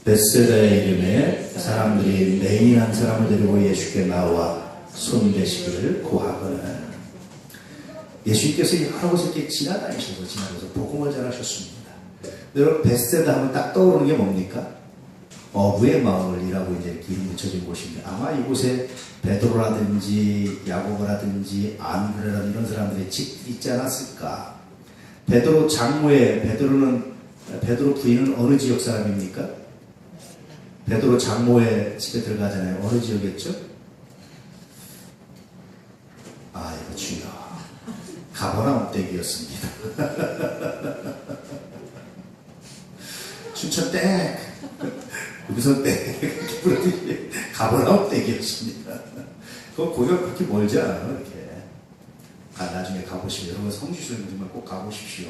벳세다의 이름에 사람들이 맹인한 사람을 데리고 예수께 나와 손대시기를 구하거늘. 예수님께서 여러 곳에 이렇게 지나가면서 복음을 전하셨습니다. 여러분, 벳세다 하면 딱 떠오르는 게 뭡니까? 어부의 마을이라고 이제 이름 붙여진 곳입니다. 아마 이곳에 베드로라든지 야고보라든지 안드레라든지 이런 사람들의 집들이 있지 않았을까? 베드로 부인은 어느 지역 사람입니까? 베드로 장모의 집에 들어가잖아요. 어느 지역이었죠? 아, 이거 주여. 가버나움 댁이었습니다. 춘천 댁, 여기서 댁, 가버나움 댁이었습니다. 거기가 그렇게 멀지 않아요, 이렇게. 나중에 가보시면, 여러분 성지순 정말 꼭 가보십시오.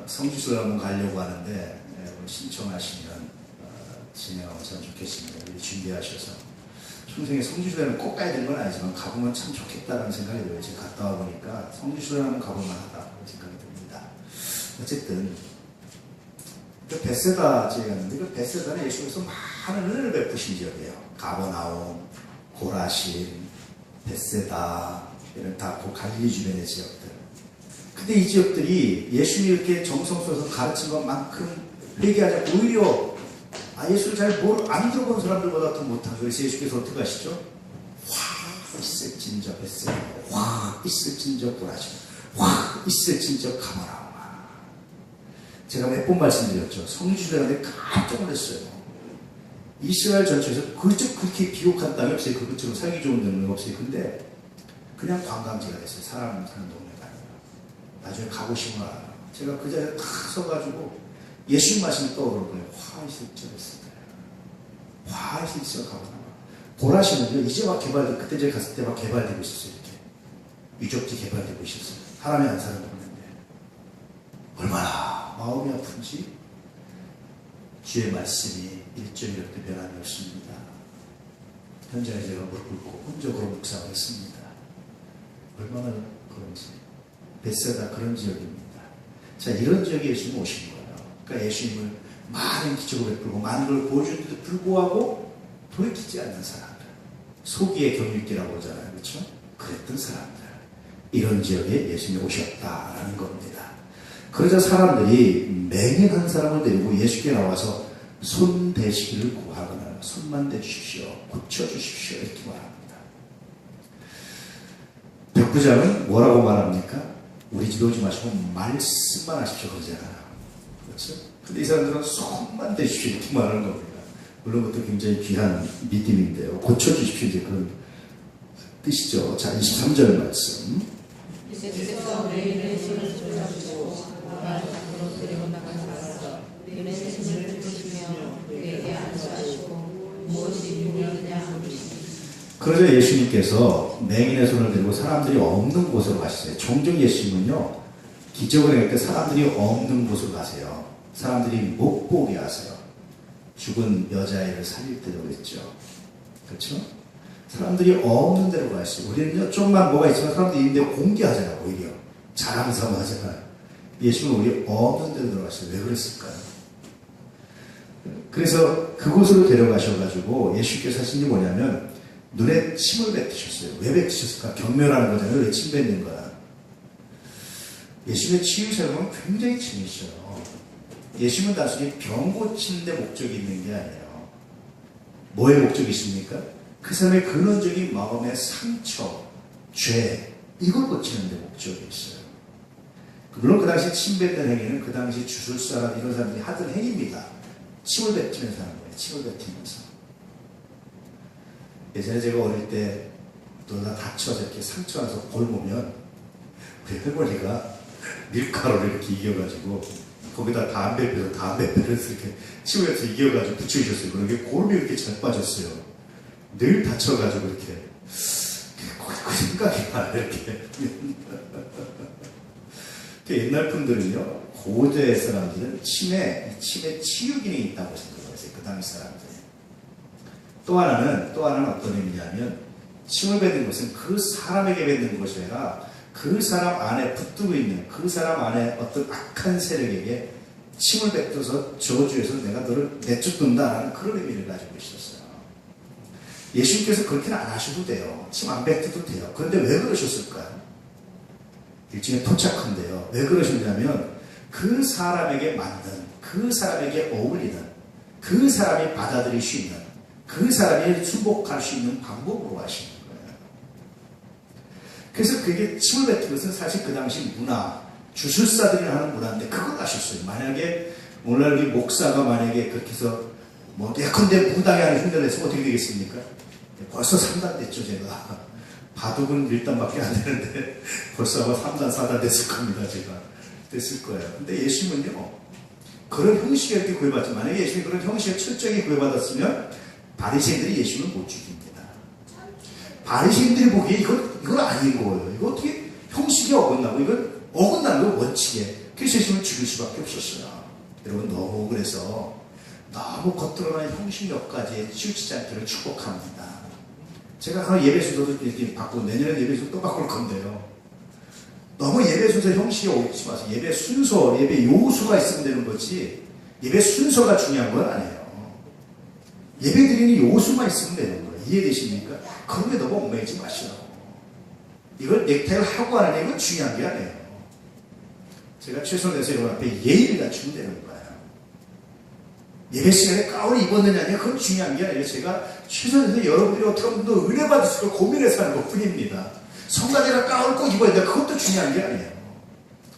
성지순 한번 가려고 하는데, 신청하시면, 진행하면 참 좋겠습니다. 준비하셔서. 평생에 성지순에는 꼭 가야 되는 건 아니지만, 가보면 참 좋겠다라는 생각이 들어요. 제가 갔다 와 보니까, 성지순에 한번 가볼만 하다. 그런 생각이 듭니다. 어쨌든, 벳세다 지역에 갔는데, 그 벳세다는 예수께서 많은 은혜를 베푸신 지역이에요. 가버나움, 고라신, 벳세다, 이런 다 그 갈릴리 주변의 지역들. 근데 이 지역들이 예수님이 이렇게 정성 써서 가르친 것만큼 회개하자. 오히려 예수를 잘 안 들어본 사람들보다 더 못하고. 그래서 예수께서 어떻게 하시죠? 화 있을 진저 벳세다, 화 있을 진저 고라신, 화 있을 진저 가버나움. 제가 몇 번 말씀드렸죠. 성지순례하는데 깜짝 놀랐어요. 이스라엘 전체에서 그렇게 비옥한 땅이 없어요. 그것처럼 살기 좋은 데는 없어요. 근데 그냥 관광지가 됐어요. 사람 사는 동네가 아니라. 나중에 가보시면 알아요. 제가 그 자리에 탁 서가지고 예수 말씀이 떠오르는 거예요. 화 있을 줄 알았어요. 화 있을 줄 가보나. 보라시는요, 이제 막 개발되고, 그때 제가 갔을 때 막 개발되고 있었어요. 이렇게. 유적지 개발되고 있었어요. 사람이 안 사는 동네인데. 얼마나 마음이 아픈지 주의 말씀이 일정이렇게 변함이 없습니다. 현장에 제가 무릎 꿇고 혼적으로 묵상을 했습니다. 얼마나 그런지. 벳세다 그런 지역입니다. 자, 이런 지역에 예수님이 오신 거예요. 그러니까 예수님을 많은 기적을 베풀고 많은 걸 보여주는데도 불구하고 돌이키지 않는 사람들. 소기의 경유기라고 그러잖아요. 그렇죠? 그랬던 사람들. 이런 지역에 예수님이 오셨다라는 겁니다. 그러자 사람들이 맹인한 사람을 데리고 예수께 나와서 손 대시기를 구하거나 손만 대주십시오. 고쳐주십시오. 이렇게 말합니다. 백부장은 뭐라고 말합니까? 우리 집에 오지 마시고 말씀만 하십시오. 그러잖아요. 그렇죠? 근데 이 사람들은 손만 대주십시오. 이렇게 말하는 겁니다. 물론 그것도 굉장히 귀한 믿음인데요. 고쳐주십시오. 이제 그런 뜻이죠. 자, 23절 말씀. 이제부터 내 힘을 쏟아주시고 밖으로 데리고 나가서 내 힘을 드시며 내게 안수하시고 무엇이 유명하냐 물으시니. 그러자 예수님께서 맹인의 손을 들고 사람들이 없는 곳으로 가시어요. 종종 예수님은요, 기적을 할 때 사람들이 없는 곳으로 가세요. 사람들이 못 보게 하세요. 죽은 여자애를 살릴 때도 그랬죠. 그렇죠? 사람들이 없는 데로 가시죠. 우리는요, 좀만 뭐가 있지만 사람들이 있는데 공개하잖아요. 오히려 자랑 삼아 하잖아요. 예수님은 우리 없는 데로 들어가시죠. 왜 그랬을까요? 그래서 그곳으로 데려가셔가지고 예수님께서 하신 게 뭐냐면 눈에 침을 뱉으셨어요. 왜 뱉으셨을까? 경멸하는 거잖아요. 왜 침 뱉는 거야? 예수님의 치유 사역은 굉장히 재미있어요. 예수님은 단순히 병 고치는 데 목적이 있는 게 아니에요. 뭐의 목적이 있습니까? 그 사람의 근원적인 마음의 상처, 죄, 이걸 고치는 데 목적이 있어요. 물론 그 당시 침 뱉는 행위는 그 당시 주술사나 이런 사람들이 하던 행위입니다. 침을 뱉으면서 하는 거예요. 침을 뱉으면서. 예전에 제가 어릴 때 누가 다쳐서 이렇게 상처 나서 골보면 우리 할머니가 밀가루를 이렇게 이겨가지고 거기다 담배뼈에서 담배뼈를 이렇게 침을 해서 이겨가지고 붙여주셨어요. 그러게 골이 이렇게 잘 빠졌어요. 늘 다쳐가지고 이렇게 그 생각이 나요. 이렇게. 옛날 분들은요, 고대 사람들은 침에 치유 기능이 있다고 생각했어요. 그 당시 사람들이. 또 하나는 어떤 의미냐면, 침을 뱉는 것은 그 사람에게 뱉는 것이 아니라 그 사람 안에 붙들고 있는 그 사람 안에 어떤 악한 세력에게 침을 뱉어서 저주해서 내가 너를 내쫓는다라는 그런 의미를 가지고 있었어요. 예수님께서 그렇게는 안 하셔도 돼요. 침 안 뱉어도 돼요. 그런데 왜 그러셨을까요? 일종의 토착한데요. 왜 그러셨냐면 그 사람에게 맞는, 그 사람에게 어울리는, 그 사람이 받아들일 수 있는, 그 사람이 순복할 수 있는 방법으로 하시는 거예요. 그래서 그게 침을 뱉은 것은 사실 그 당시 문화, 주술사들이 하는 문화인데 그걸 하셨어요. 만약에 오늘날 우리 목사가 만약에 그렇게 해서 뭐 예컨대 무당이 하는 흉내를 내서 어떻게 되겠습니까? 벌써 3단 됐죠, 제가. 바둑은 1단밖에 안 되는데 벌써 아마 3단, 4단 됐을 겁니다, 제가. 됐을 거예요. 근데 예수님은요, 그런 형식에 이렇게 구애받지, 만약에 예수님이 그런 형식에 철저하게 구애받았으면 바리새인들이 예수님을 못 죽입니다. 바리새인들이 보기에 이건 아닌 거예요. 이거 어떻게 형식이 어긋나고, 이건 어긋나는 거 원칙에. 그래서 예수님을 죽일 수밖에 없었어요. 여러분, 너무 그래서 너무 겉으로는 형식 몇 가지에 치우치지 않기를 축복합니다. 제가 하나 예배 순서도 이렇게 바꾸고 내년에 예배 순서 또 바꿀 건데요. 너무 예배 순서 형식에 옳지 마세요. 예배 순서, 예배 요소가 있으면 되는 거지 예배 순서가 중요한 건 아니에요. 예배 드리는 요소만 있으면 되는 거예요. 이해되십니까? 그런 게 너무 얽매이지 마시라고. 이걸 넥타이를 하고 하는 게 이건 중요한 게 아니에요. 제가 최선을 다해서 여러분 앞에 예의를 갖추면 되는 거예요. 예배 시간에 가운을 입었느냐, 그건 중요한 게 아니에요. 제가 최선을 다해서 여러분들이 어떻게 하면 더 은혜 받을 수 있을까 고민해서 하는 것 뿐입니다. 성가대가 가운을 꼭 입어야 돼. 그것도 중요한 게 아니에요.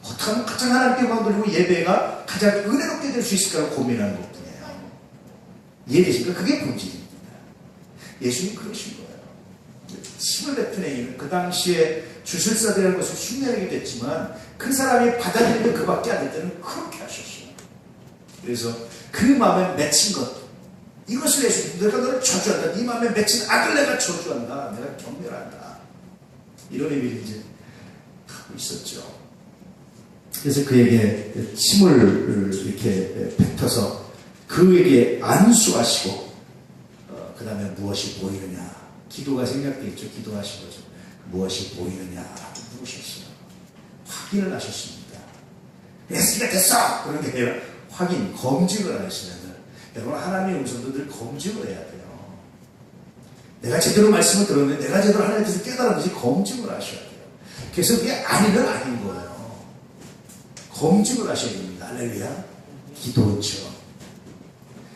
어떻게 하면 가장 하나님께 영광 돌리고 예배가 가장 은혜롭게 될 수 있을까 고민하는 것 뿐이에요. 이해되십니까? 그게 본질입니다. 예수님 그러신 거예요. 침을 뱉은 행위는 그 당시에 주술사들이라는 것을 흉내내게 됐지만 그 사람이 받아들이는 그밖에 안 될 때는 그렇게 하셨어요. 그래서 그 마음에 맺힌 것, 이것을 예수님, 내가 너를 저주한다. 네 마음에 맺힌 악을 내가 저주한다. 내가 경멸한다. 이런 의미를 이제 하고 있었죠. 그래서 그에게 침을 이렇게 뱉어서 그에게 안수하시고, 그 다음에 무엇이 보이느냐. 기도가 생략되어 있죠. 기도하신 거죠. 무엇이 보이느냐. 물으셨어요. 확인을 하셨습니다. 예수가 됐어! 그런 게 아니라 확인, 검증을 하시는. 여러분, 하나님의 음성도 늘 검증을 해야 돼요. 내가 제대로 말씀을 들었는데 내가 제대로 하나님에 대해서 깨달았는지 검증을 하셔야 돼요. 그래서 그게 아니면 아닌 거예요. 검증을 하셔야 됩니다. 할렐루야. 기도죠.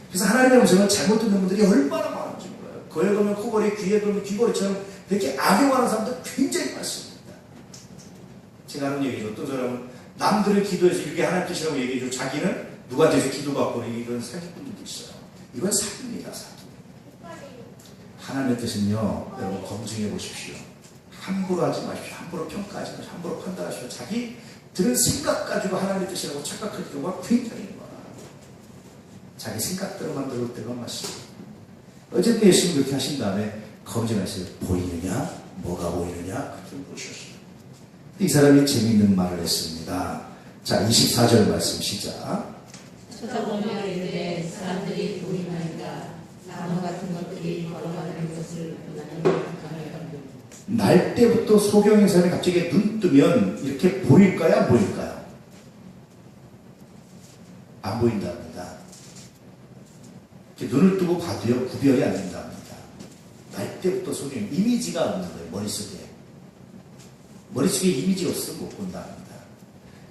그래서 하나님의 음성을 잘못 듣는 분들이 얼마나 많은지 몰라요. 거에 가면 코걸이, 귀에 가면 귀걸이처럼 이렇게 악용하는 사람들 굉장히 많습니다. 제가 하는 얘기죠. 어떤 사람은 남들은 기도해서 이렇게 하나님 뜻이라고 얘기해줘. 자기는 누구한테서 기도받고 이런 사기꾼들도 있어요. 이건 사기입니다. 사기. 하나님의 뜻은요, 여러분 검증해 보십시오. 함부로 하지 마십시오. 함부로 평가하지 마십시오. 함부로 판단하십시오. 자기 들은 생각 가지고 하나님의 뜻이라고 착각할 경우가 굉장히 많아요. 자기 생각대로 만들어올 때가 많습니다. 어쨌든 예수님 그렇게 하신 다음에 검증하세요. 보이느냐? 뭐가 보이느냐? 그렇게 물으셨어요. 이 사람이 재미있는 말을 했습니다. 자, 24절 말씀 시작. 쳐다보며 이르되 사람들이 보이나이다. 나무 같은 것들이 걸어가는 것을 보나니 날 때부터 소경의 사람이 갑자기 눈 뜨면 이렇게 보일까요? 안 보일까요? 안 보인답니다. 이렇게 눈을 뜨고 봐도요, 구별이 안 된답니다. 날 때부터 소경이 이미지가 없는 거예요, 머릿속에. 머릿속에 이미지가 없으면 못 본답니다.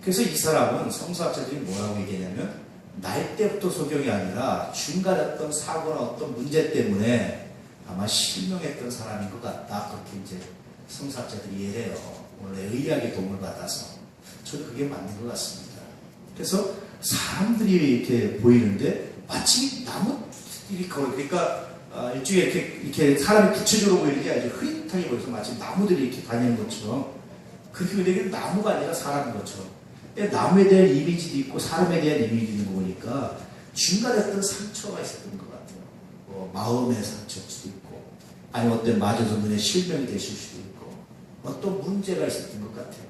그래서 이 사람은 성서학자들이 뭐라고 얘기하냐면 날 때부터 소경이 아니라 중간에 어떤 사고나 어떤 문제 때문에 아마 실명했던 사람인 것 같다. 그렇게 이제 성사학자들이 이해해요. 원래 의학의 도움을 받아서. 저도 그게 맞는 것 같습니다. 그래서 사람들이 이렇게 보이는데 마치 나무들이 그러니까 일종의 이렇게 사람이 구체적으로 보이는 게 아니라 흐릿하게 보여서 마치 나무들이 이렇게 다니는 것처럼 그렇게 보이는 게 나무가 아니라 사람인 것처럼. 나무에 대한 이미지도 있고 사람에 대한 이미지도 있는 거 보니까 중간에 어떤 상처가 있었던 것 같아요. 마음의 상처일 수도 있고 아니면 어떤 맞아서 눈에 실명이 되실 수도 있고 어떤 문제가 있었던 것 같아요.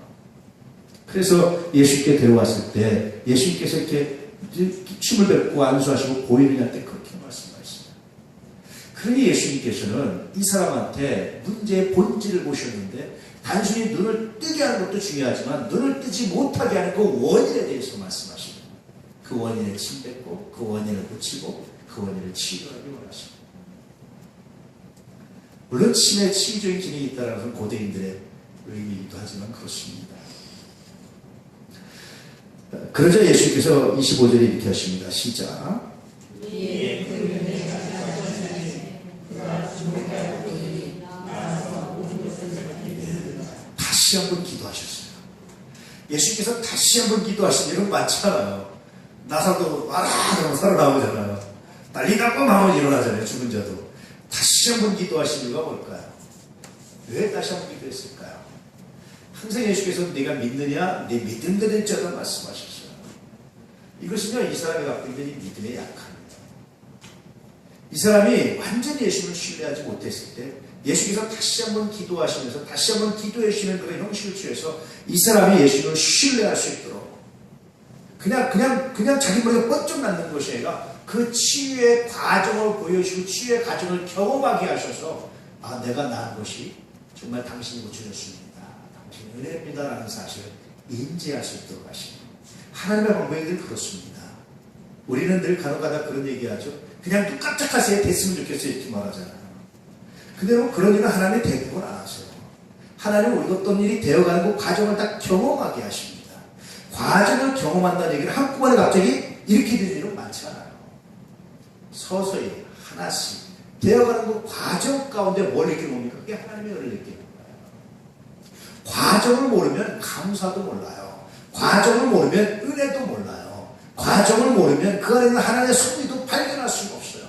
그래서 예수님께 데려왔을 때 예수님께서 이렇게 침을 뱉고 안수하시고 보이느냐 때 그렇게 말씀하셨어요. 그러니 예수님께서는 이 사람한테 문제의 본질을 보셨는데 단순히 눈을 뜨게 하는 것도 중요하지만 눈을 뜨지 못하게 하는 그 원인에 대해서 말씀하시는 그 그 원인을 침뱉고 그 원인을 고치고 그 원인을 치유하기 원하십니다. 물론 치매 치유적인 기능이 있다는 것은 고대인들의 의미이기도 하지만 그렇습니다. 그러자 예수께서 25절에 이렇게 하십니다. 시작. 다시 한번 기도하셨어요. 예수께서 다시 한번 기도하신 일은 많잖아요. 나사도 와라 하면 살아나오잖아요. 난리 났고 마음은 일어나잖아요. 죽은 자도. 다시 한번 기도하신 이유가 뭘까요? 왜 다시 한번 기도했을까요? 항상 예수께서 네가 믿느냐? 네 믿음 되는 자가 말씀하셨어요. 이것은요, 이 사람이 갖고 있는 이 믿음의 약함입니다. 이 사람이 완전히 예수를 신뢰하지 못했을 때 예수께서 다시 한번 기도하시면서 다시 한번 기도해 주시는 그런 형식을 취해서 이 사람이 예수를 신뢰할 수 있도록 그냥 자기 머리가 번쩍 낳는 것이 아니라 그 치유의 과정을 보여주시고 치유의 과정을 경험하게 하셔서 내가 낳은 것이 정말 당신이 고쳐줬습니다. 당신의 은혜입니다. 라는 사실을 인지할 수 있도록 하십니다. 하나님의 방법이 늘 그렇습니다. 우리는 늘 간혹가다 그런 얘기하죠. 그냥 눈 깜짝하세요. 됐으면 좋겠어요. 이렇게 말하잖아요. 근데 그런 일은 하나님이 대부분 안 하세요. 하나님은 우리가 어떤 일이 되어가는 그 과정을 딱 경험하게 하십니다. 과정을 경험한다는 얘기는 한꺼번에 갑자기 이렇게 되는 일은 많지 않아요. 서서히 하나씩 되어가는 그 과정 가운데 뭘 느끼는 겁니까? 그게 하나님의 은혜를 느끼는 거예요. 과정을 모르면 감사도 몰라요. 과정을 모르면 은혜도 몰라요. 과정을 모르면 그 안에 있는 하나님의 섭리도 발견할 수가 없어요.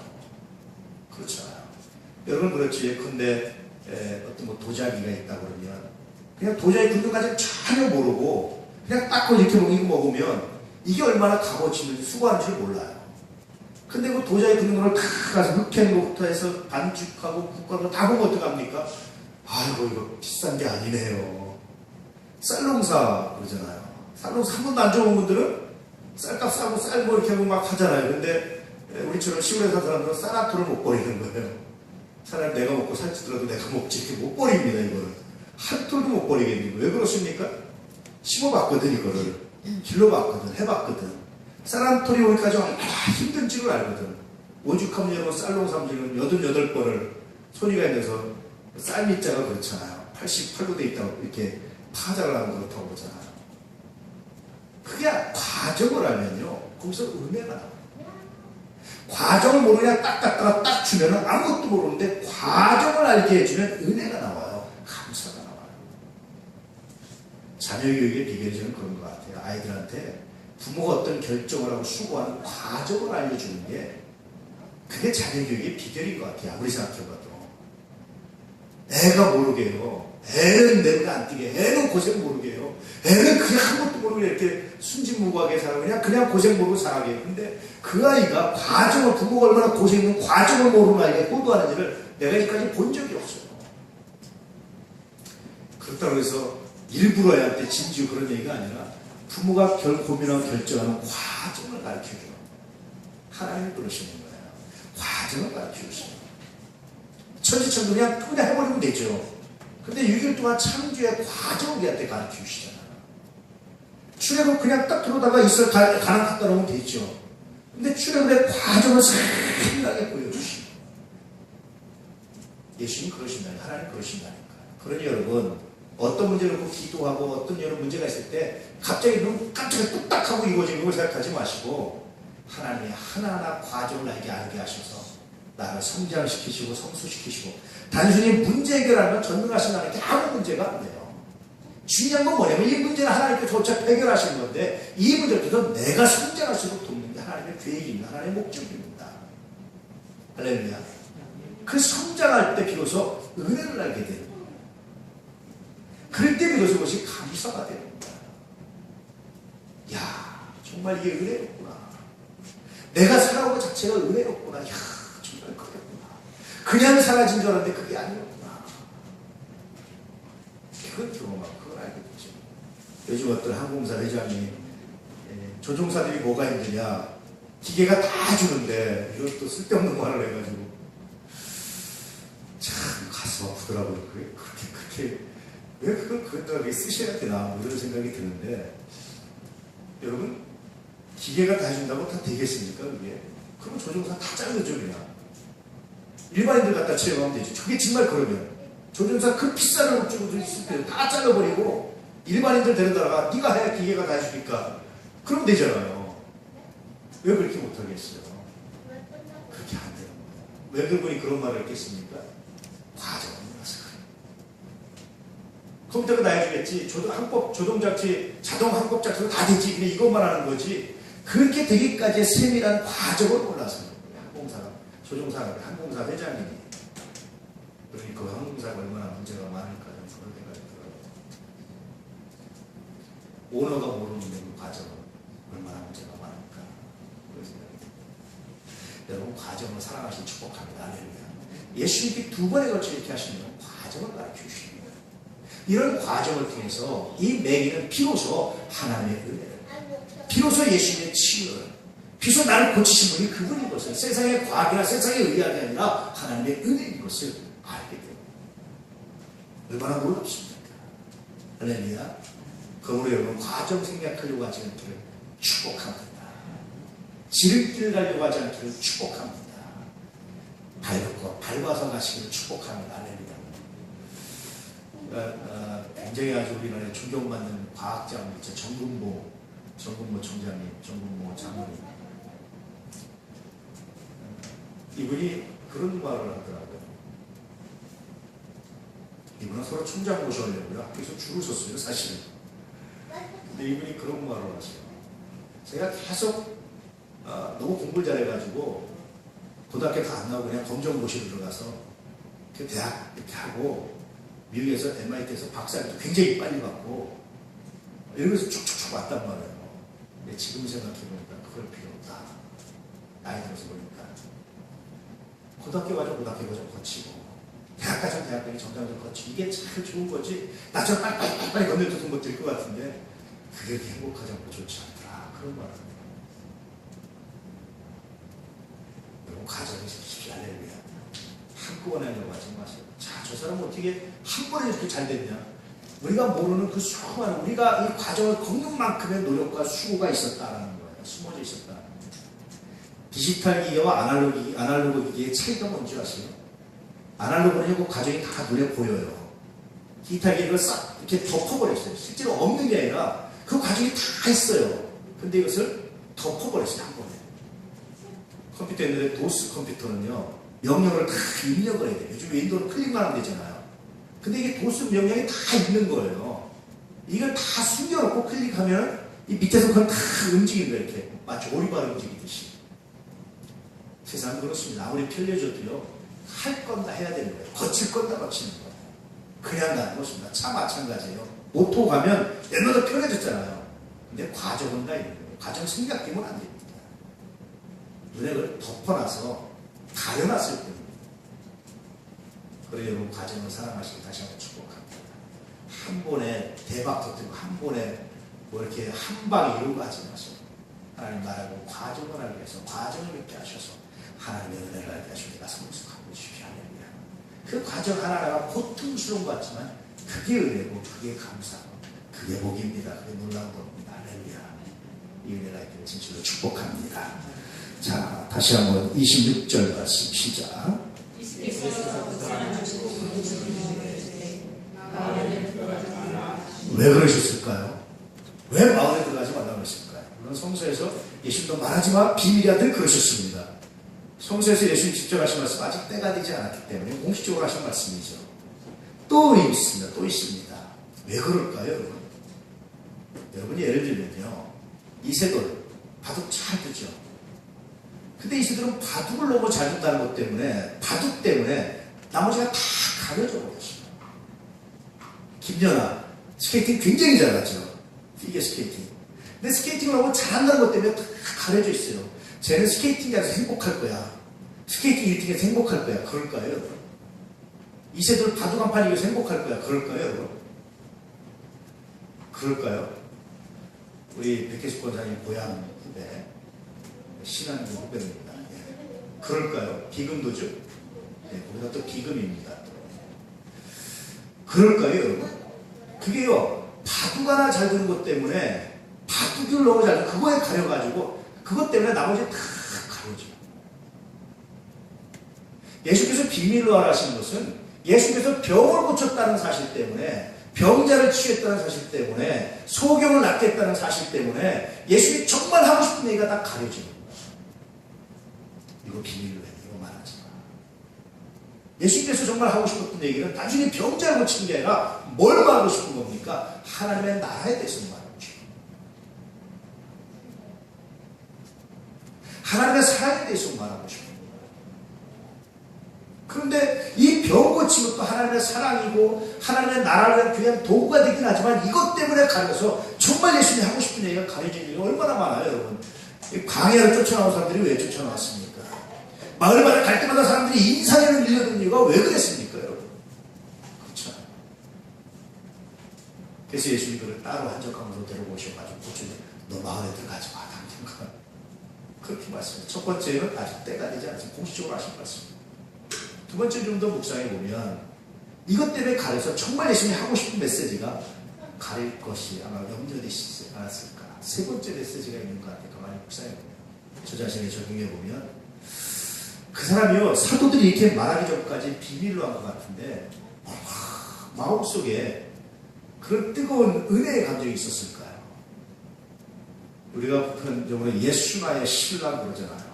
그렇잖아요. 여러분 그렇지. 근데 어떤 뭐 도자기가 있다 그러면 그냥 도자기 굽는 과정 전혀 모르고 그냥 딱 이렇게 먹으면 이게 얼마나 값어치 있는지 수고하는 줄 몰라요. 근데 그 도자기 굽는 걸 다 가서 흑해는 것부터 해서 반죽하고 국하고 다 보면 어떡합니까? 아이고 이거 비싼 게 아니네요. 쌀농사 그러잖아요. 쌀농사 한 번도 안 좋은 분들은 쌀값 싸고 쌀 이렇게 하고 막 하잖아요. 근데 우리처럼 시골에 사는 사람들은 쌀 한 톨을 못 버리는 거예요. 차라리 내가 먹고 살찌더라도 내가 먹지 이렇게 못 버립니다. 이거를 한 톨도 못 버리겠는 거예요. 왜 그렇습니까? 심어봤거든. 이거를 길러봤거든. 해봤거든. 쌀 한 톨이 오기까지 얼마나 힘든 줄을 알거든. 오죽하면 여러분 쌀농삼지는 88번을 손이가 있어서 쌀 밑자가 그렇잖아요. 88로 돼 있다고 이렇게 파장을 하는 그렇다고 보잖아요. 그게 과정을 알면요. 거기서 은혜가 나와요. 과정을 모르냐 딱 갖다가 딱 주면 아무것도 모르는데 과정을 알게 해주면 은혜가 나와요. 감사가 나와요. 자녀 교육의 비결이 저는 그런 것 같아요. 아이들한테 부모가 어떤 결정을 하고 수고하는 과정을 알려주는 게 그게 자녀 교육의 비결인 것 같아요. 아무리 생각해봐도. 애가 모르게 해요. 애는 내 눈에 안 띄게. 애는 고생 모르게 해요. 애는 그냥 아무것도 모르고 이렇게 순진무구하게 살아고 그냥 고생 모르고 살아게 해요. 근데 그 아이가 과정을, 부모가 얼마나 고생했는 과정을 모르는 아이가 호도하는지를 내가 여기까지 본 적이 없어요. 그렇다고 해서 일부러 애한테 진지고 그런 얘기가 아니라 부모가 고민하고 결정하는 과정을 가르쳐줘요. 하나님이 그러시는 거예요. 과정을 가르쳐주세요. 천지천도 그냥 해버리면 되죠. 근데 6일 동안 창조의 과정을 우리한테 가르쳐주시잖아요. 출애굽 그냥 딱 들어오다가 이스라엘 가나안 갔다 오면 되죠. 근데 출애굽의 과정을 생생하게 보여주시고 예수님 그러신다니, 하나님 그러신다니까요. 그러니 여러분 어떤 문제를 놓고 기도하고 어떤 여러 문제가 있을 때 갑자기 눈 깜짝이 뚝딱하고 이루어지는 걸 생각하지 마시고 하나님이 하나하나 과정을 나에게 알게 하셔서 나를 성장시키시고 성수시키시고 단순히 문제 해결하면 전능하신 하나님께 아무 문제가 안 돼요. 중요한 건 뭐냐면 이 문제는 하나님께서 해결하시는 건데 이 문제를 통해서 내가 성장할 수 있도록 돕는 게 하나님의 계획입니다. 하나님의 목적입니다. 할렐루야. 그 성장할 때 비로소 은혜를 알게 되는 거예요. 그럴 때 비로소 그것이 감사가 되는 거예요. 야, 정말 이게 은혜였구나. 내가 살아온 것 자체가 은혜였구나. 야, 정말 그랬구나. 그냥 사라진 줄 알았는데 그게 아니었구나. 그걸 경험하고 그걸 알게 되죠. 요즘 어떤 항공사 회장이 조종사들이 뭐가 힘드냐. 기계가 다 주는데 이것도 쓸데없는 말을 해가지고 참 가슴 아프더라고요. 그렇게 왜 그걸 그렇게 쓰셔야 되나 이런 생각이 드는데 여러분 기계가 다 해준다고 다 되겠습니까, 그게? 그럼 조종사 다 자르죠, 그냥. 일반인들 갖다 채용하면 되죠. 그게 정말 그러면. 조종사 그 비싼 걸 주고 있을 때 다 잘라버리고 일반인들 데려다가 네가 해, 기계가 다 해주니까. 그럼 되잖아요. 왜 그렇게 못하겠어요? 그렇게 안 되는 거예요. 왜 그분이 그런 말을 했겠습니까? 과정을 몰라서 그래요. 컴퓨터가 다 해주겠지. 조종장치, 자동 항법장치도 다 되지. 근데 이것만 하는 거지. 그렇게 되기까지의 세밀한 과정을 몰라서 항공사가, 조종사가, 항공사 회장님이. 그러니 그 항공사가 얼마나 문제가 많을까 좀 그런 생각이 들어요. 오너가 모르는 그 과정은 얼마나 문제가 많을까 그런 생각이 듭니다. 여러분, 과정을 사랑하시기 축복합니다. 할렐루야. 예수님께 두 번에 걸쳐 이렇게 하시면 과정을 가르쳐 주십니다. 이런 과정을 통해서 이 매기는 비로소 하나님의 은혜를, 비로소 예수님의 치유를, 비로소 나를 고치신 분이 그분인 것을, 세상의 과학이나 세상의 의학이 아니라 하나님의 은혜인 것을 알게 됩니다. 얼마나 놀랍습니까? 할렐루야. 그러므로 여러분, 과정 생략하려고 하지 않기를 축복합니다. 지름길 가려고 하지 않기를 축복합니다. 밟아서 가시기를 축복합니다. 할렐루야. 굉장히 아주 우리나라에 존경받는 과학자분 있죠. 정근모 총장님, 정근모 장로님. 이분이 그런 말을 하더라고요. 이분은 서로 총장 모셔오려고요. 학교에서 줄을 섰어요, 사실은. 근데 이분이 그런 말을 하세요. 제가 계속 너무 공부를 잘해가지고 고등학교 다 안 나오고 그냥 검정고시로 들어가서 그 대학 이렇게 하고 미국에서 MIT에서 박사학위도 굉장히 빨리 받고 이러면서 쭉쭉쭉 왔단 말이에요. 근데 지금 생각해보니까 그럴 필요 없다. 나이 들어서 보니까 고등학교 과정 거치고 대학 과정 정상적으로 거치고 이게 참 좋은 거지. 나처럼 빨리 건너뛰는 것도 될 것 같은데 그게 행복하지 않고 좋지 않더라. 그런 말을 합니다. 여러분, 가정에 지키십시오. 할렐루야. 한꺼번에 하려고 하지 마세요. 자, 저 사람은 어떻게 한 번에 이렇게 잘 됐냐? 우리가 모르는 그 수많은, 우리가 이 과정을 걷는 만큼의 노력과 수고가 있었다라는 거예요. 숨어져 있었다는 거예요. 디지털 기계와 아날로그 기계의 차이가 뭔지 아세요? 아날로그는 그 과정이 다 눈에 보여요. 디지털 기계를 싹 이렇게 덮어버렸어요. 실제로 없는 게 아니라 그 과정이 다 했어요. 근데 이것을 덮어버렸어요, 한 번에. 컴퓨터 옛날에 도스 컴퓨터는요, 명령을 다 입력을 해야 돼요. 요즘 윈도우는 클릭만 하면 되잖아요. 근데 이게 도스 명령이 다 있는 거예요. 이걸 다 숨겨놓고 클릭하면 이 밑에서 그건 다 움직이는 거예요. 이렇게 마치 오리발 움직이듯이. 세상은 그렇습니다. 아무리 편리해져도요, 할 건 다 해야 되는 거예요. 거칠 건 다 거치는 거예요. 그냥 가는 것입니다. 차 마찬가지예요. 오토 가면 옛날에 편해졌잖아요. 근데 과정은 다 있는 거예요. 과정 생각하면 안 됩니다. 눈에 덮어놔서 가려놨을 뿐입니다. 그래서 여러분, 과정을 사랑하시고 다시 한번 축복합니다. 한 번에 대박 터뜨리고 한 번에 뭐 이렇게 한 방에 이루고 하지 마세요. 하나님 나라고 과정을 알게 해서 과정을 믿게 하셔서 하나님의 은혜를 알게 하시니까 성숙하고 주십시오. 할렐루야. 그 과정 하나하나가 고통스러운 것 같지만 그게 은혜고 그게 감사고 그게 복입니다. 그게 놀라운 겁니다. 할렐루야. 이 은혜가 있기를 진실로 축복합니다. 자, 다시 한번 26절 말씀 시작. 왜 그러셨을까요? 왜 마을에 들어가지 말라고 했을까요? 물론 성서에서 예수님도 말하지 마, 비밀이야 늘 그러셨습니다. 성서에서 예수님 직접 하신 말씀 아직 때가 되지 않았기 때문에 공식적으로 하신 말씀이죠. 또 있습니다. 또 있습니다. 왜 그럴까요, 여러분? 여러분이 예를 들면요, 이세돌 바둑 잘 두죠. 근데 이세돌은 바둑을 너무 잘 둔다는 것 때문에, 바둑 때문에 나머지가 다 가려져 버렸어요. 김연아 스케이팅 굉장히 잘하죠. 피겨 스케이팅. 근데 스케이팅을 너무 잘한다는 것 때문에 다 가려져 있어요. 쟤는 스케이팅에서 행복할 거야. 스케이팅 1등에서 행복할 거야. 그럴까요, 여러분? 이세돌 바둑 한 판 이겨서 행복할 거야. 그럴까요, 여러분? 그럴까요? 우리 백혜숙 권사님 고향 후배, 신한구 후배입니다. 예. 그럴까요? 비금도죠? 예, 거기다 또 비금입니다. 그럴까요, 여러분? 그게요, 바둑 하나 잘 두는 것 때문에 바둑을 너무 잘 두고 그거에 가려가지고 그것 때문에 나머지 다 가려져. 예수께서 비밀로 하신 것은 예수께서 병을 고쳤다는 사실 때문에, 병자를 치유했다는 사실 때문에, 소경을 낫겠다는 사실 때문에 예수님이 정말 하고 싶은 얘기가 다 가려지는 거예요. 이거 비밀로 해. 이거 말하지 마. 예수님께서 정말 하고 싶었던 얘기는 단순히 병자를 고치는 게 아니라 뭘 말하고 싶은 겁니까? 하나님의 나라에 대해서 말하고 싶은 거예요. 하나님의 사랑에 대해서 말하고 싶은 거예요. 그런데 이 병 고친 것도 하나님의 사랑이고 하나님의 나라를 위한 도구가 되긴 하지만 이것 때문에 가려서 정말 예수님이 하고 싶은 얘기가 가려지는 일이 얼마나 많아요, 여러분. 광야를 쫓아나온 사람들이 왜 쫓아나왔습니까? 마을마다 갈 때마다 사람들이 인사를 밀려든 이유가 왜 그랬습니까, 여러분? 그렇죠. 그래서 예수님이 그를 따로 한적함으로 데리고 오셔가지고 고쳐내. 너 마을에 들어가지 마, 당장. 그렇게 말씀해요. 첫 번째는 아직 때가 되지 않습니다. 공식적으로 하신 말씀입니다. 두 번째 좀 더 묵상해 보면 이것 때문에 가려서 정말 예수님이 하고 싶은 메시지가 가릴 것이 아마 염려되시지 않았을까. 세 번째 메시지가 있는 것 같아요. 가만히 묵상해 보면, 저 자신을 적용해 보면, 그 사람이요, 사도들이 이렇게 말하기 전까지 비밀로 한 것 같은데 마음속에 그런 뜨거운 은혜의 감정이 있었을까요? 우리가 보편적으로 예수나의 신랑 그러잖아요.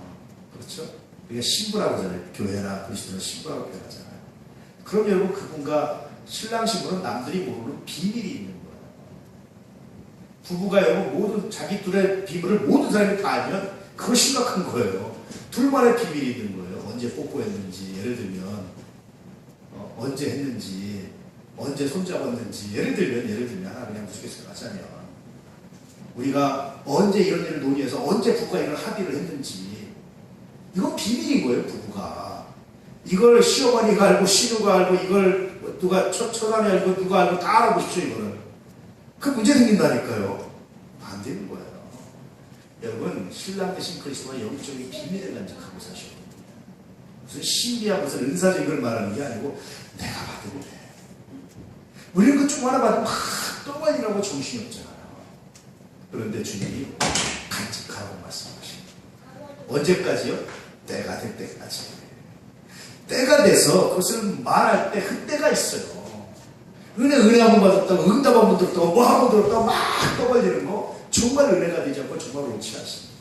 그렇죠? 우리가 신부라고 하잖아요. 교회나 그리스도는 신부라고 표현하잖아요. 그럼 여러분, 그분과 신랑 신부는 남들이 모르는 비밀이 있는 거예요. 부부가 여러분 모든 자기 둘의 비밀을 모든 사람이 다 알면 그거 심각한 거예요. 둘만의 비밀이 있는 거예요. 언제 뽀뽀했는지, 예를 들면 언제 했는지, 언제 손잡았는지, 예를 들면 하나 그냥 우스갯소리 하자면 우리가 언제 이런 일을 논의해서 언제 부부가 이걸 합의를 했는지, 이건 비밀인 거예요, 부부가. 이걸 시어머니가 알고, 신우가 알고, 이걸 누가 처남이 알고, 누가 알고, 다 알아보십시오, 이거는. 그 문제 생긴다니까요. 안 되는 거예요. 여러분, 신랑 대신 그리스도가 영적인 비밀을 간직하고 사셔야 됩니다. 무슨 신비한 무슨 은사적인 걸 말하는 게 아니고, 내가 봐도 그래. 우리는 그쪽 하나 봐도 막 떠벌리라고 정신이 없잖아요. 그런데 주님이 간직하라고 말씀하십니다. 언제까지요? 때가 될 때까지. 때가 돼서 그것을 말할 때 그 때가 있어요. 은혜 한번 받았다고, 응답 한번 들었다고, 뭐 한번 들었다고 막 떠벌리는 거 정말 은혜가 되지 않고 정말 옳지 않습니다.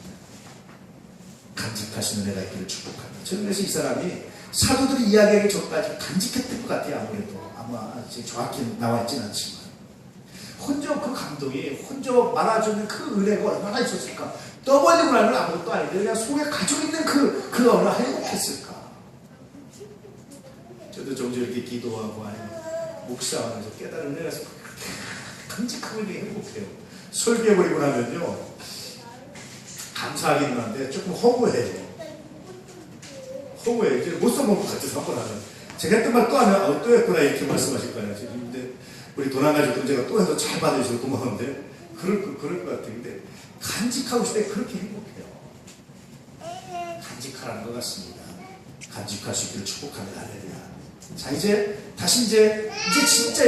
간직하신 은혜가 있기를 축복합니다. 저는 그래서 이 사람이 사도들이 이야기하기 전까지 간직했던 것 같아요. 아무래도 아마 정확히 나와 있지는 않지만 혼자 그 감동이, 혼자 말아주는 그 은혜가 얼마나 있었을까. 떠벌리고 나면 아무것도 아닌데 그냥 속에 가지고 있는 그 얼마나 행복했을까. 저도 종종 이렇게 기도하고 아니면 묵상하면서 깨달은 은혜가 있어서 간직하고 이게 행복해요. 설교해버리고 나면요, 감사하기는 한데 조금 허무해요. 이제 못 써먹을 것 같아서 한번 하면. 제가 했던 말 또 하면 또 했구나 이렇게 말씀하실 거예요. 근데 우리 도난가족들은 제가 또 해서 잘 받으셔서 고마운데 그럴 것 같아요. 근데 간직하고 싶을 때 그렇게 행복해요. 간직하라는 것 같습니다. 간직할 수 있기를 축복합니다. 할렐루야. 자, 다시 진짜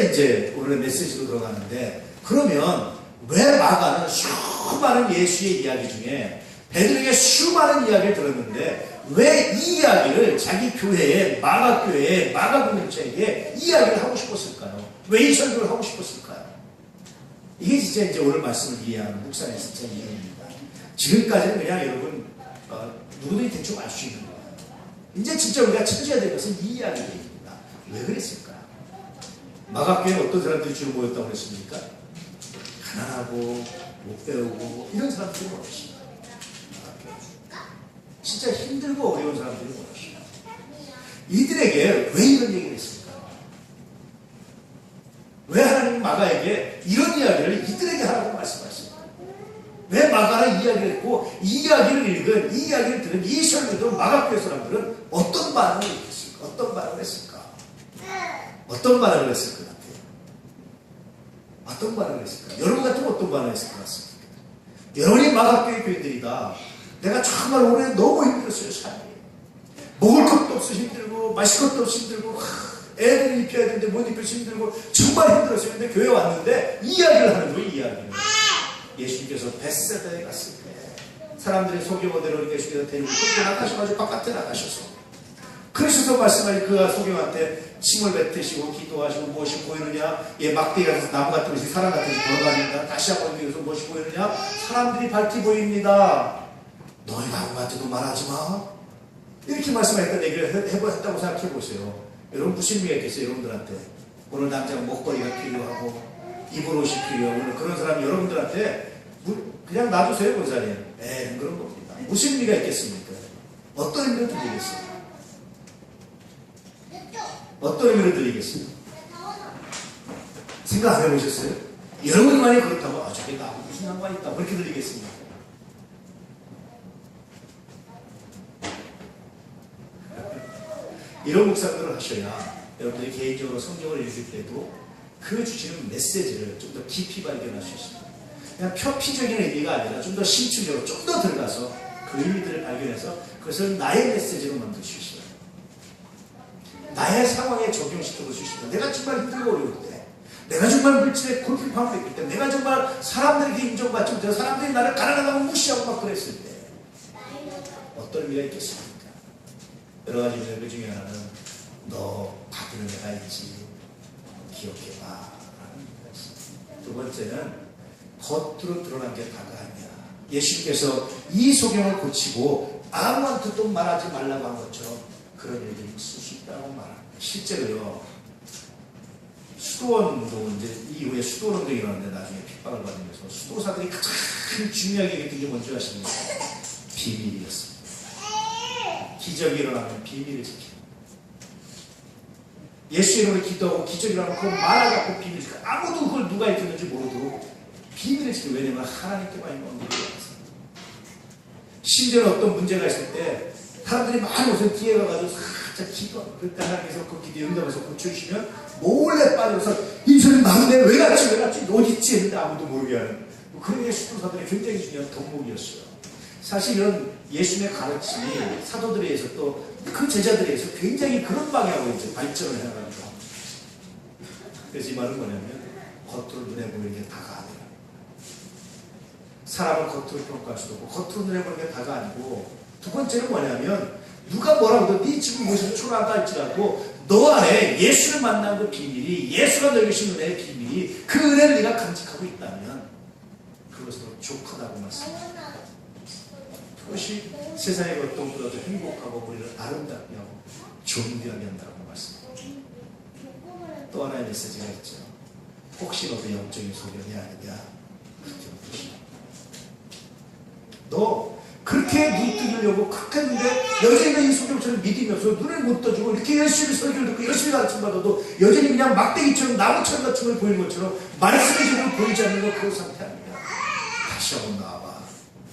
오늘의 메시지로 들어가는데, 그러면 왜 마가는 수많은 예수의 이야기 중에 베드로에게 수많은 이야기를 들었는데 왜 이 이야기를 자기 교회에, 마가교회에, 마가 공동체에게 이야기를 하고 싶었을까요? 왜 이 설교를 하고 싶었을까요? 이게 진짜 오늘 말씀을 이해하는 묵상의 진짜 이해입니다. 지금까지는 그냥 여러분 누구든지 대충 알 수 있는 거예요. 이제 진짜 우리가 찾아야 될 것은 이 이야기입니다. 왜 그랬을까요? 마가교회에 어떤 사람들이 주로 모였다고 그랬습니까? 가난하고 못 배우고 이런 사람들이 모였습니다. 진짜 힘들고 어려운 사람들이 모였습니다. 이들에게 왜 이런 얘기를 했을까? 왜 하나님 마가에게 이런 이야기를 이들에게 하라고 말씀하십니까? 왜 마가는 이야기를 했고 이 이야기를 읽은, 이 이야기를 들은 이 설교도 마가교회 사람들은 어떤 반응을 했을까? 어떤 반응을 했을까? 어떤 반응을 했을 것 같아요? 어떤 반응을 했을까? 여러분 같으면 어떤 반응을 했을 것 같습니까? 여러분이 마가교회 교인들이다. 내가 정말 올해 너무 힘들었어요, 삶이. 먹을 것도 없어 힘들고, 마실 것도 없어 힘들고, 애들을 입혀야 되는데 못 입혀서 힘들고, 정말 힘들었어요. 근데 교회 왔는데 이야기를 하는 거예요, 이야기를. 예수님께서 벳세다에 갔을 때 사람들이 소경어대로 이렇게 주께서 데리고 그렇게 나가셔가지고 바깥에 나가셔서 그러셔서 말씀하신 그가 소경한테 침을 뱉으시고 기도하시고 무엇이 보이느냐? 예, 막대기가 돼서 나무 같은 것이 사람 같은 것이 걸어다닌다. 다시 한번 여기서 무엇이 보이느냐? 사람들이 밝게 보입니다. 너희 나무한테도 말하지 마. 이렇게 말씀하니까 얘기를 했다고 생각해 보세요. 여러분 무슨 의미가 있겠어요? 여러분들한테 오늘 당장 목걸이가 필요하고 입을 옷이 필요하고 그런 사람이 여러분들한테 그냥 놔두세요 권사님. 그런 겁니다. 무슨 의미가 있겠습니까? 어떤 의미를 드리겠어요? 어떤 의미를 드리겠어요? 생각 안 해보셨어요? 여러분이 만약 그렇다고 저게 나하고 무슨 상관이 있다 그렇게 드리겠습니까? 이런 묵상들을 하셔야 여러분들이 개인적으로 성경을 읽을 때도 그 주시는 메시지를 좀 더 깊이 발견할 수 있습니다. 그냥 표피적인 의미가 아니라 좀 더 심층적으로 좀 더 들어가서 그 의미들을 발견해서 그것을 나의 메시지로 만들 수 있어요. 나의 상황에 적용시켜 볼 수 있습니다. 내가 정말 힘들고 어려울 때, 내가 정말 물질에 골핍하고 있을 때, 내가 정말 사람들에게 인정받지 못해서 사람들이 나를 가난하다고 무시하고 막 그랬을 때 어떤 의미가 있겠습니까? 여러 가지 그 중에 하나는 너 받는 애가 있지 기억해봐 라는 의미가 있습니다. 두 번째는 겉으로 드러난 게 다가 아니야. 예수님께서 이 소경을 고치고 아무한테도 말하지 말라고 한 것처럼 그런 일들이 있을 수 있다고 말합니다. 실제로요, 수도원도 이제 이후에 수도원도 일어났는데 나중에 핍박을 받으면서 수도사들이 가장 중요하게 여겼던 게 뭔지 아십니까? 비밀이었습니다. 기적이 일어나면 비밀을 지킵니다. 예수 이름으로 기도하고 기적이 일어나면 그걸 말아갖고 비밀을 지킵니다. 아무도 그걸 누가 해줬는지 모르도록 비밀을 지킵니다. 왜냐하면 하나님께만 있는 언급이 있습니다. 심지어는 어떤 문제가 있을 때 사람들이 많이 오서 뒤에 가가지고 살짝 기도, 그때 하나님께서 그 기도에 응답해서 고쳐주시면 몰래 빠져서 이 소리 나는데 왜 갔지 어딨지 했는데 아무도 모르게 하는 그런 게 수도사들의 굉장히 중요한 덕목이었어요. 사실 이런 예수님의 가르침이 사도들에 의해서 또 그 제자들에 의해서 굉장히 그런 방향으로 이제 발전을 해나갑니다. 그래서 이 말은 뭐냐면 겉으로 눈에 보이는 게 다가 아니라 사람을 겉으로 평가할 수도 없고 겉으로 눈에 보이는 게 다가 아니고 두 번째는 뭐냐면 누가 뭐라고 해도 네 지금 모습이 초라하다 할지라도 너 안에 예수를 만난 그 비밀이 예수가 너에게 주신 은혜의 비밀이 그 은혜를 네가 간직하고 있다면 그것으로 족하다고 말씀합니다. 그것이 세상의 어떤 것보다도 행복하고 우리를 아름답게 하고 존귀하게 한다고 말씀합니다. 또 하나의 메시지가 있죠. 혹시 너도 영적인 소견이 아니냐 그렇게 묻으시오. 너 그렇게 눈 뜨려고 그렇게 했는데 여전히 이 소경처럼 믿음이 없어 눈을 못 떠주고 이렇게 열심히 설교를 듣고 열심히 가르침 받아도 여전히 그냥 막대기처럼 나무처럼 같은 걸 보이는 것처럼 말씀의 힘을 보이지 않는 건 그런 상태 아닙니다. 다시 한번 나와봐.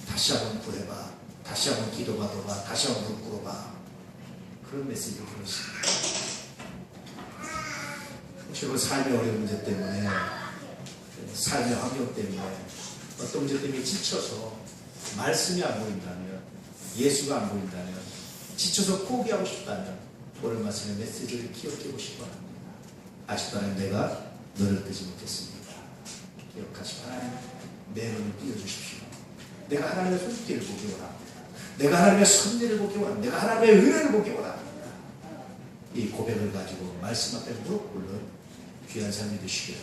다시 한번 구해봐. 다시 한번 기도받아봐. 다시 한번 물 꿇어봐. 그런 메시지를 보내십니다. 혹시 그 삶의 어려운 문제 때문에 삶의 환경 때문에 어떤 문제 때문에 지쳐서 말씀이 안 보인다면 예수가 안 보인다면 지쳐서 포기하고 싶다면 오늘 말씀의 메시지를 기억해 보시기 바랍니다. 아직도 하나님 내가 너를 뜨지 못했습니다. 기억하시고 하나님 내 눈을 띄워주십시오. 내가 하나님의 손길을 보기 원합니다. 내가 하나님의 섭리를 보기 원합니다. 내가 하나님의 은혜를 보기 원합니다. 이 고백을 가지고 말씀 앞에 무릎 꿇는 귀한 삶이 되시기를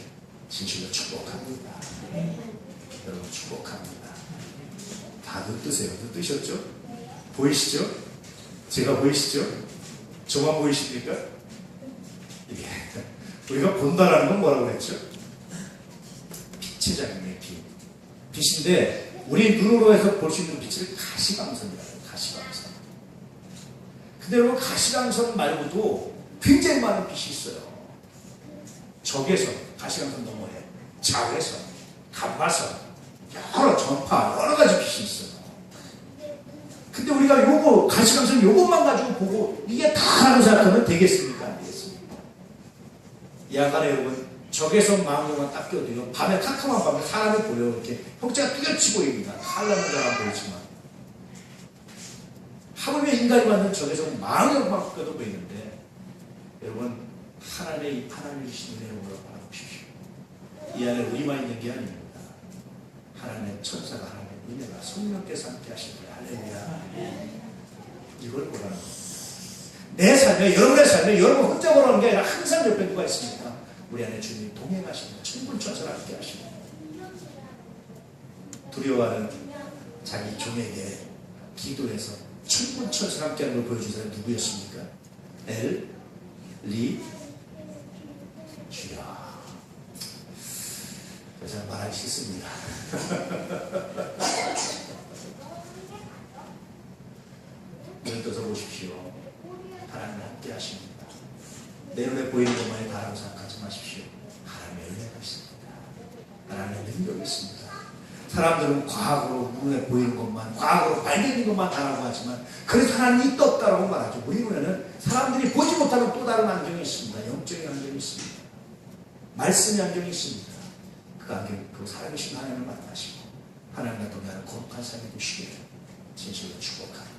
진실로 축복합니다. 여러분 축복합니다. 다 눈 뜨세요. 눈 뜨셨죠? 보이시죠? 제가 보이시죠? 저만 보이십니까? 이게 우리가 본다라는 건 뭐라고 했죠? 빛의 작용이에요. 빛인데 우리 눈으로 해서 볼 수 있는 빛을 가시광선이라고 해요. 가시광선. 근데 여러분 가시광선 말고도 굉장히 많은 빛이 있어요. 적외선, 가시광선 너머에 자외선, 감마선, 여러 전파, 여러 가지 빛이 있어요. 근데 우리가 요거 가시광선 요것만 가지고 보고 이게 다라고 생각하면 되겠습니까? 안 되겠습니까? 야간에 여러분 적외선 망원경만 딱 껴도요 밤에 캄캄한 밤에 사람이 보여 이렇게 형체가 뚜렷이 보입니다. 칼라는 잘 안 보이지만 하물며 인간이 만든 적외선 망원경만 껴도 보이는데 여러분 하나님이 주신 은혜를 바라보십시오. 이 안에 우리만 있는 게 아닙니다. 하나님의 천사가 하나님의 은혜가 성령께서 함께 하실 거예요. 할렐루야. 이걸 보라는 거예요. 내 삶에, 여러분의 삶에 여러분 혼자 보라는 게 아니라 항상 옆에 누가 있습니까? 우리 안에 주님이 동행하십니다. 천군천사를 함께 하십니다. 두려워하는 자기 종에게 기도해서 천군천사를 함께 하는 걸 보여준 사람이 누구였습니까? 리 주여. 그래서 말하기 싫습니다. 눈 떠서 보십시오. 하나님 함께 하십니다. 내 눈에 보이는 것만이 다라고 생각하지 마십시오. 하나님의 은혜가 있습니다. 하나님의 능력이 있습니다. 사람들은 과학으로 눈에 보이는 것만, 과학으로 발견된 것만 다라고 하지만 그래서 하나님이 있다 없다라고 말하죠. 우리 눈에는 사람들이 보지 못하는 또 다른 안경이 있습니다. 영적인 안경이 있습니다. 말씀의 안경이 있습니다. 그 안경, 그 살아계신 하나님을 만나시고 하나님과 동행하는 거룩한 삶이 되시기를 진실로 축복합니다.